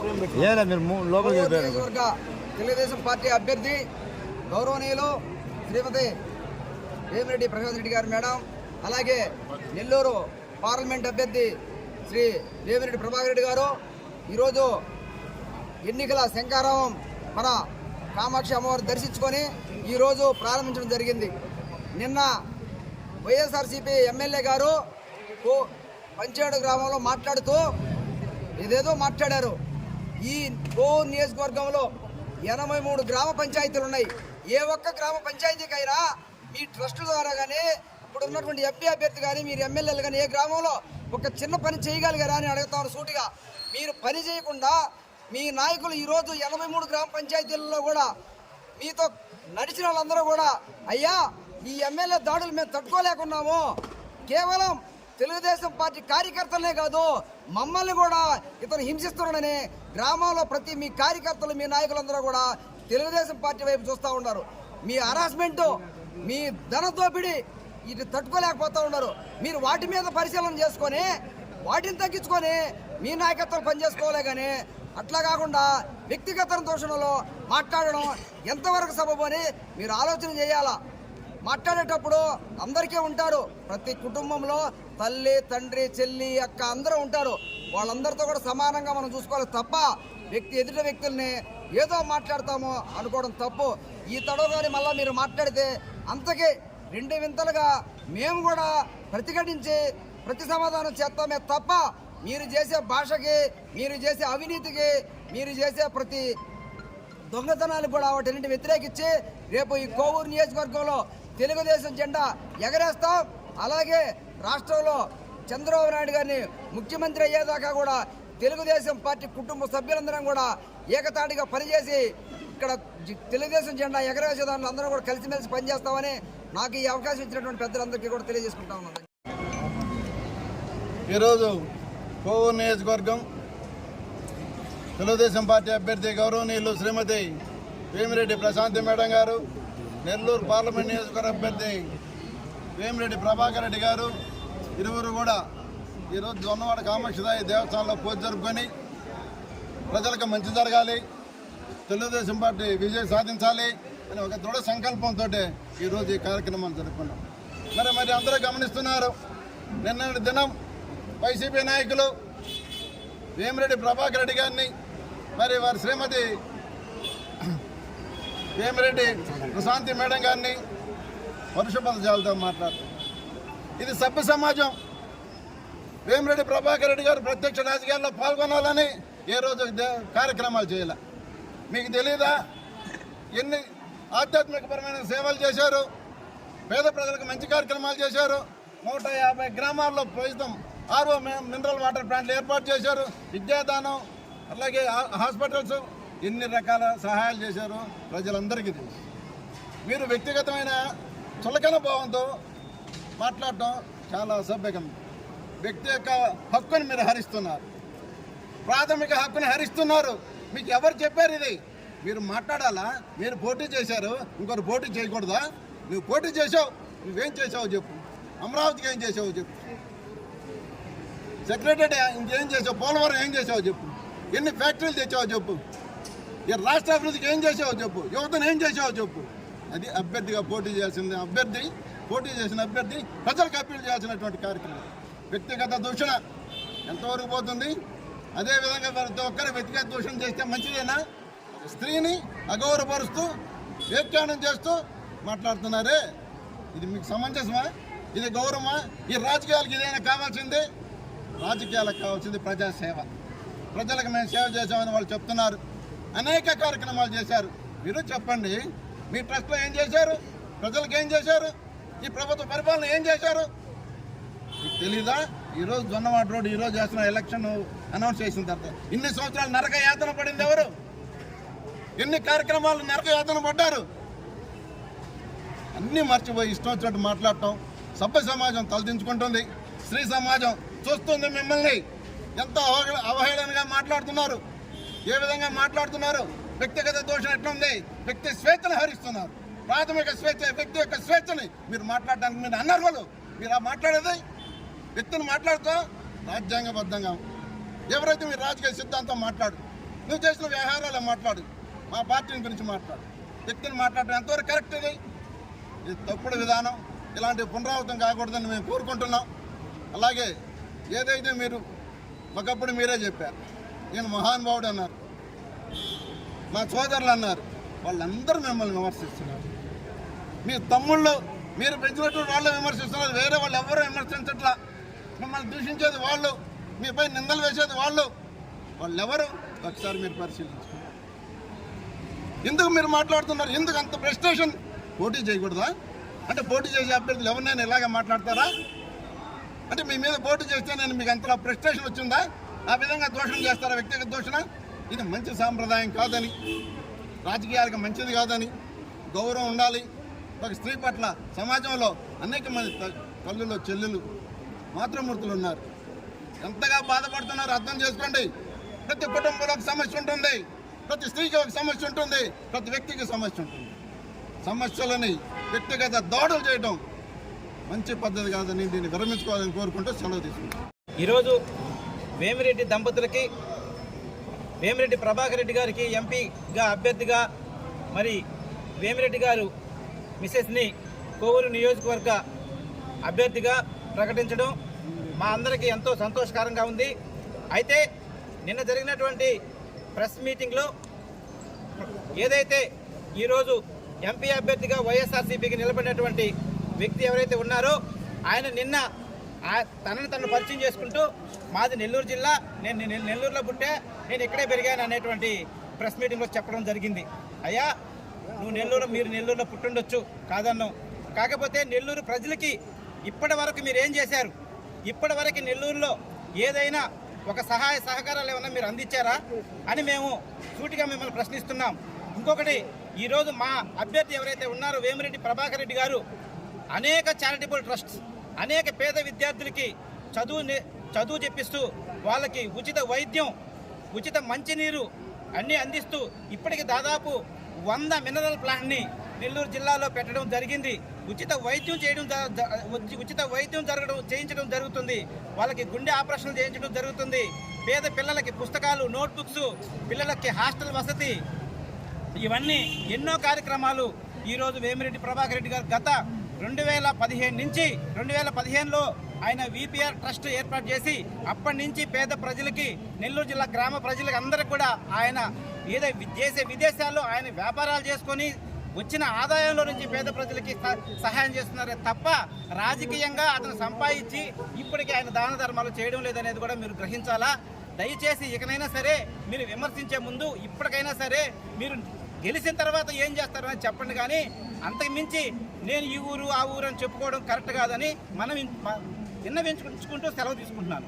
నియోజకవర్గ తెలుగుదేశం పార్టీ అభ్యర్థి గౌరవనీయులు శ్రీమతి వేమిరెడ్డి ప్రసాద్ రెడ్డి గారు మేడం, అలాగే నెల్లూరు పార్లమెంట్ అభ్యర్థి శ్రీ వేమిరెడ్డి ప్రభాకర్ రెడ్డి గారు ఈరోజు ఎన్నికల శంఖారావం మన కామాక్షి అమ్మవారు దర్శించుకొని ఈరోజు ప్రారంభించడం జరిగింది. నిన్న వైఎస్ఆర్సీపీ ఎమ్మెల్యే గారు పంచేడు గ్రామంలో మాట్లాడుతూ ఏదేదో మాట్లాడారు. ఈ కోవూరు నియోజకవర్గంలో 83 గ్రామ పంచాయతీలు ఉన్నాయి. ఏ ఒక్క గ్రామ పంచాయతీకైనా మీ ట్రస్ట్ ద్వారా కానీ ఇప్పుడు ఉన్నటువంటి ఎంపీ అభ్యర్థి కానీ మీరు ఎమ్మెల్యేలు కానీ ఏ గ్రామంలో ఒక చిన్న పని చేయగలిగారా అని అడుగుతాను సూటిగా. మీరు పని చేయకుండా మీ నాయకులు ఈరోజు 83 గ్రామ పంచాయతీలలో కూడా మీతో నడిచిన వాళ్ళందరూ కూడా అయ్యా ఈ ఎమ్మెల్యే దాడులు మేము తట్టుకోలేకున్నాము, కేవలం తెలుగుదేశం పార్టీ కార్యకర్తలనే కాదు మమ్మల్ని కూడా ఇతను హింసిస్తున్నాడని గ్రామంలో ప్రతి మీ కార్యకర్తలు మీ నాయకులందరూ కూడా తెలుగుదేశం పార్టీ వైపు చూస్తూ ఉన్నారు. మీ హరాస్మెంటు మీ ధన దోపిడీ ఇది తట్టుకోలేకపోతూ ఉన్నారు. మీరు వాటి మీద పరిశీలన చేసుకొని వాటిని తగ్గించుకొని మీ నాయకత్వం పనిచేసుకోలే కానీ అట్లా కాకుండా వ్యక్తిగత దూషణలో మాట్లాడడం ఎంతవరకు సబబు అని మీరు ఆలోచన చేయాలా. మాట్లాడేటప్పుడు అందరికీ ఉంటారు, ప్రతి కుటుంబంలో తల్లి తండ్రి చెల్లి అక్క అందరూ ఉంటారు. వాళ్ళందరితో కూడా సమానంగా మనం చూసుకోవాలి తప్ప ఎదుటి వ్యక్తుల్ని ఏదో మాట్లాడతామో అనుకోవడం తప్పు. ఈ తడవగాని మళ్ళీ మీరు మాట్లాడితే అంతకీ 2 వింతలుగా మేము కూడా ప్రతిఘటించి ప్రతి సమాధానం చేస్తామే తప్ప మీరు చేసే భాషకి, మీరు చేసే అవినీతికి, మీరు చేసే ప్రతి దొంగతనాలు కూడా వాటిని వ్యతిరేకించి రేపు ఈ కోవూరు నియోజకవర్గంలో తెలుగుదేశం జెండా ఎగరేస్తాం. అలాగే రాష్ట్రంలో చంద్రబాబు నాయుడు గారిని ముఖ్యమంత్రి అయ్యేదాకా కూడా తెలుగుదేశం పార్టీ కుటుంబ సభ్యులందరం కూడా ఏకతాటిగా పనిచేసి ఇక్కడ తెలుగుదేశం జెండా ఎగరేసే దాంట్లో అందరం కూడా కలిసిమెలిసి పనిచేస్తామని నాకు ఈ అవకాశం ఇచ్చినటువంటి పెద్దలందరికీ కూడా తెలియజేసుకుంటా ఉన్నాను. ఈరోజు కోవూరు నియోజకవర్గం తెలుగుదేశం పార్టీ అభ్యర్థి గౌరవనీయులు శ్రీమతి వేమిరెడ్డి ప్రశాంతి మేడం గారు, నెల్లూరు పార్లమెంట్ నియోజకవర్గ అభ్యర్థి వేమిరెడ్డి ప్రభాకర్ రెడ్డి గారు ఇరువురు కూడా ఈరోజు జొన్నవాడ కామాక్షిదాయి దేవస్థానంలో పూజ జరుపుకొని ప్రజలకు మంచి జరగాలి, తెలుగుదేశం పార్టీ విజయం సాధించాలి అని ఒక దృఢ సంకల్పంతో ఈరోజు ఈ కార్యక్రమాన్ని జరుపుకున్నాం. మరి అందరూ గమనిస్తున్నారు, నిన్నటి దినం వైసీపీ నాయకులు వేమిరెడ్డి ప్రభాకర్ రెడ్డి గారిని మరి వారి శ్రీమతి వేమిరెడ్డి ప్రశాంతి మేడం గారిని వరుష పదజాలతో మాట్లాడుతున్నారు. ఇది సభ్య సమాజం. వేమిరెడ్డి ప్రభాకర్ రెడ్డి గారు ప్రత్యక్ష రాజకీయాల్లో పాల్గొనాలని ఏ రోజు కార్యక్రమాలు చేయాల. మీకు తెలీదా ఎన్ని ఆధ్యాత్మికపరమైన సేవలు చేశారు, పేద ప్రజలకు మంచి కార్యక్రమాలు చేశారు. 150 గ్రామాల్లో ప్రస్తుతం ఆర్ఓ మినరల్ వాటర్ ప్లాంట్లు ఏర్పాటు చేశారు, విద్యాదానం, అలాగే హాస్పిటల్స్, ఎన్ని రకాల సహాయాలు చేశారు ప్రజలందరికీ తెలుసు. మీరు వ్యక్తిగతమైన చులకన భావంతో మాట్లాడటం చాలా అసభ్యకం. వ్యక్తి యొక్క హక్కుని మీరు హరిస్తున్నారు, ప్రాథమిక హక్కుని హరిస్తున్నారు. మీకు ఎవరు చెప్పారు ఇది? మీరు మాట్లాడాలా? మీరు పోటీ చేశారు, ఇంకొకరు పోటీ చేయకూడదా? నువ్వు పోటీ చేసావు, నువ్వేం చేసావో చెప్పు. అమరావతికి ఏం చేసావో చెప్పు, సెక్రటరీ ఇంకేం చేసావు, పోలవరం ఏం చేసావో చెప్పు, ఎన్ని ఫ్యాక్టరీలు తెచ్చావో చెప్పు, ఈ రాష్ట్ర అభివృద్ధికి ఏం చేసావో చెప్పు, యువతను ఏం చేసావో చెప్పు. అది అభ్యర్థిగా పోటీ చేయాల్సింది అభ్యర్థి, పోటీ చేసిన అభ్యర్థి ప్రజలకు అప్పీల్ చేయాల్సినటువంటి కార్యక్రమం. వ్యక్తిగత దూషణ ఎంతవరకు పోతుంది? అదేవిధంగా ప్రతి ఒక్కరు వ్యక్తిగత దూషణ చేస్తే మంచిదేనా? స్త్రీని అగౌరవపరుస్తూ వ్యాఖ్యానం చేస్తూ మాట్లాడుతున్నారే, ఇది మీకు సమంజసమా? ఇది గౌరవమా? ఈ రాజకీయాలకు ఇదైనా కావాల్సింది? రాజకీయాలకు కావాల్సింది ప్రజాసేవ. ప్రజలకు మేము సేవ చేసామని వాళ్ళు చెప్తున్నారు. అనేక కార్యక్రమాలు చేశారు. మీరు చెప్పండి, మీ ట్రస్ట్లో ఏం చేశారు? ప్రజలకు ఏం చేశారు? ఈ ప్రభుత్వ పరిపాలన ఏం చేశారు? మీకు తెలీదా? ఈరోజు జొన్నవాడ రోడ్డు ఈరోజు చేస్తున్న ఎలక్షన్ అనౌన్స్ చేసిన తర్వాత ఇన్ని సంవత్సరాలు నరక యాతన పడింది ఎవరు? ఎన్ని కార్యక్రమాలు నరక యాతన పడ్డారు? అన్నీ మర్చిపోయి ఇష్టం వచ్చినట్టు మాట్లాడటం. సభ్య సమాజం తలదించుకుంటుంది, స్త్రీ సమాజం చూస్తుంది మిమ్మల్ని. ఎంత అవహేళనగా మాట్లాడుతున్నారు, ఏ విధంగా మాట్లాడుతున్నారు. వ్యక్తిగత దోషం ఎట్లుంది? వ్యక్తి స్వేచ్ఛను హరిస్తున్నారు. ప్రాథమిక స్వేచ్ఛ, వ్యక్తి యొక్క స్వేచ్ఛని మీరు మాట్లాడడానికి మీరు అనర్హులు. మీరు ఆ మాట్లాడేది వ్యక్తిని మాట్లాడుతూ రాజ్యాంగబద్ధంగా ఎవరైతే మీరు రాజకీయ సిద్ధాంతం నువ్వు చేసిన వ్యవహారాలు మాట్లాడు, మా పార్టీ గురించి మాట్లాడు. వ్యక్తిని మాట్లాడటం ఎంతవరకు కరెక్ట్ ఇది తప్పుడు విధానం. ఇలాంటి పునరావృతం కాకూడదని మేము కోరుకుంటున్నాం. అలాగే ఏదైతే మీరు ఒకప్పుడు మీరే చెప్పారు, నేను మహానుభావుడు అన్నారు, మా సోదరులు అన్నారు, వాళ్ళందరూ మిమ్మల్ని విమర్శిస్తున్నారు. మీ తమ్ముళ్ళు మీరు పెంచినటువంటి వాళ్ళు విమర్శిస్తున్నారు, వేరే వాళ్ళు ఎవరూ విమర్శించట్లా. మిమ్మల్ని దూషించేది వాళ్ళు, మీపై నిందలు వేసేది వాళ్ళెవరు ఒకసారి మీరు పరిశీలించుకోండి. ఎందుకు మీరు మాట్లాడుతున్నారు? ఎందుకు అంత ఫ్రస్ట్రేషన్? పోటీ చేయకూడదా? అంటే పోటీ చేసే అభ్యర్థులు ఎవరినైనా ఇలాగే మాట్లాడతారా? అంటే మీ మీద పోటీ చేస్తే నేను మీకు అంతలా ఫ్రస్ట్రేషన్ వచ్చిందా? ఆ విధంగా దోషణ చేస్తారా? వ్యక్తిగత దోషణ. ఇది మంచి సాంప్రదాయం కాదని, రాజకీయాలకు మంచిది కాదని, గౌరవం ఉండాలి. ఒక స్త్రీ పట్ల సమాజంలో అనేక మంది తల్లులు, చెల్లెలు, మాతృమూర్తులు ఉన్నారు. ఎంతగా బాధపడుతున్నారు అర్థం చేసుకోండి. ప్రతి కుటుంబంలో ఒక సమస్య ఉంటుంది, ప్రతి స్త్రీకి ఒక సమస్య ఉంటుంది, ప్రతి వ్యక్తికి సమస్య ఉంటుంది. సమస్యలని వ్యక్తిగత దాడులు చేయడం మంచి పద్ధతి కాదని దీన్ని విరమించుకోవాలని కోరుకుంటూ సెలవు తీసుకుంటాం. ఈరోజు వేమిరెడ్డి దంపతులకి, వేమిరెడ్డి ప్రభాకర్ రెడ్డి గారికి ఎంపీగా అభ్యర్థిగా, మరి వేమిరెడ్డి గారు మిసెస్ని కోవూరు నియోజకవర్గ అభ్యర్థిగా ప్రకటించడం మా అందరికీ ఎంతో సంతోషకరంగా ఉంది. అయితే నిన్న జరిగినటువంటి ప్రెస్ మీటింగ్లో ఏదైతే ఈరోజు ఎంపీ అభ్యర్థిగా వైఎస్ఆర్సీపీకి నిలబడినటువంటి వ్యక్తి ఎవరైతే ఉన్నారో ఆయన నిన్న తనను పరిచయం చేసుకుంటూ మాది నెల్లూరు జిల్లా, నేను నెల్లూరులో పుట్టే, నేను ఇక్కడే పెరిగాను అనేటువంటి ప్రెస్ మీటింగ్లో చెప్పడం జరిగింది. అయ్యా మీరు నెల్లూరులో పుట్టుండొచ్చు, కాదన్నాం. కాకపోతే నెల్లూరు ప్రజలకి ఇప్పటి వరకు మీరు ఏం చేశారు? ఇప్పటి వరకు నెల్లూరులో ఏదైనా ఒక సహాయ సహకారాలు ఏమన్నా మీరు అందించారా అని మేము సూటిగా మిమ్మల్ని ప్రశ్నిస్తున్నాం. ఇంకొకటి, ఈరోజు మా అభ్యర్థి ఎవరైతే ఉన్నారో వేమిరెడ్డి ప్రభాకర్ రెడ్డి గారు అనేక చారిటబుల్ ట్రస్ట్స్, అనేక పేద విద్యార్థులకి చదువు చెప్పిస్తూ వాళ్ళకి ఉచిత వైద్యం, ఉచిత మంచినీరు అన్నీ అందిస్తూ ఇప్పటికి దాదాపు 100 మినరల్ ప్లాంట్ని నెల్లూరు జిల్లాలో పెట్టడం జరిగింది. ఉచిత వైద్యం చేయించడం జరుగుతుంది. వాళ్ళకి గుండె ఆపరేషన్లు చేయించడం జరుగుతుంది. పేద పిల్లలకి పుస్తకాలు, నోట్బుక్స్, పిల్లలకి హాస్టల్ వసతి, ఇవన్నీ ఎన్నో కార్యక్రమాలు ఈరోజు వేమిరెడ్డి ప్రభాకర్ రెడ్డి గారు గత 2015 నుంచి 2015లో ఆయన విపిఆర్ ట్రస్ట్ ఏర్పాటు చేసి అప్పటి నుంచి పేద ప్రజలకి, నెల్లూరు జిల్లా గ్రామ ప్రజలకి అందరికీ కూడా ఆయన చేసే విదేశాల్లో ఆయన వ్యాపారాలు చేసుకొని వచ్చిన ఆదాయంలో నుంచి పేద ప్రజలకి సహాయం చేస్తున్నారే తప్ప రాజకీయంగా అతను సంపాదించి ఇప్పటికీ ఆయన దాన ధర్మాలు చేయడం లేదనేది కూడా మీరు గ్రహించాలా. దయచేసి ఇకనైనా సరే మీరు విమర్శించే ముందు ఇప్పటికైనా సరే మీరు గెలిచిన తర్వాత ఏం చేస్తారని చెప్పండి. కానీ అంతకు మించి నేను ఈ ఊరు ఆ ఊరు అని చెప్పుకోవడం కరెక్ట్ కాదని మనం విన్నవించుకుంటూ సెలవు తీసుకుంటున్నాను.